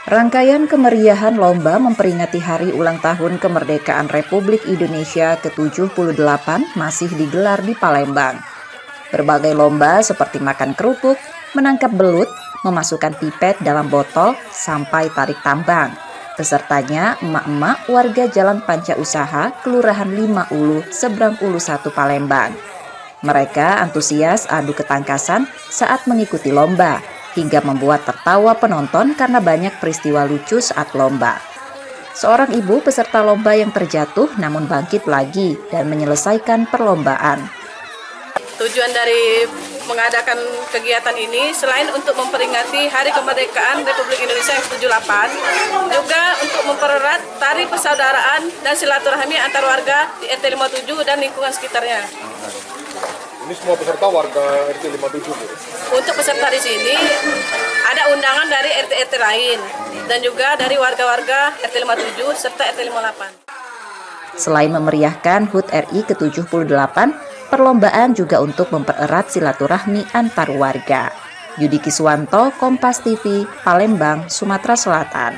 Rangkaian kemeriahan lomba memperingati hari ulang tahun kemerdekaan Republik Indonesia ke-78 masih digelar di Palembang. Berbagai lomba seperti makan kerupuk, menangkap belut, memasukkan pipet dalam botol, sampai tarik tambang. Pesertanya emak-emak warga Jalan Panca Usaha, Kelurahan Lima Ulu, Seberang Ulu 1 Palembang. Mereka antusias adu ketangkasan saat mengikuti lomba, hingga membuat tertawa penonton karena banyak peristiwa lucu saat lomba. Seorang ibu peserta lomba yang terjatuh namun bangkit lagi dan menyelesaikan perlombaan. Tujuan dari mengadakan kegiatan ini selain untuk memperingati Hari Kemerdekaan Republik Indonesia yang ke-78, juga untuk mempererat tali persaudaraan dan silaturahmi antar warga di RT 57 dan lingkungan sekitarnya. Ini semua peserta warga RT 57, Bu? Untuk peserta di sini ada undangan dari RT-RT lain dan juga dari warga-warga RT 57 serta RT 58. Selain memeriahkan HUT RI ke-78, perlombaan juga untuk mempererat silaturahmi antar warga. Yudi Kiswanto, Kompas TV, Palembang, Sumatera Selatan.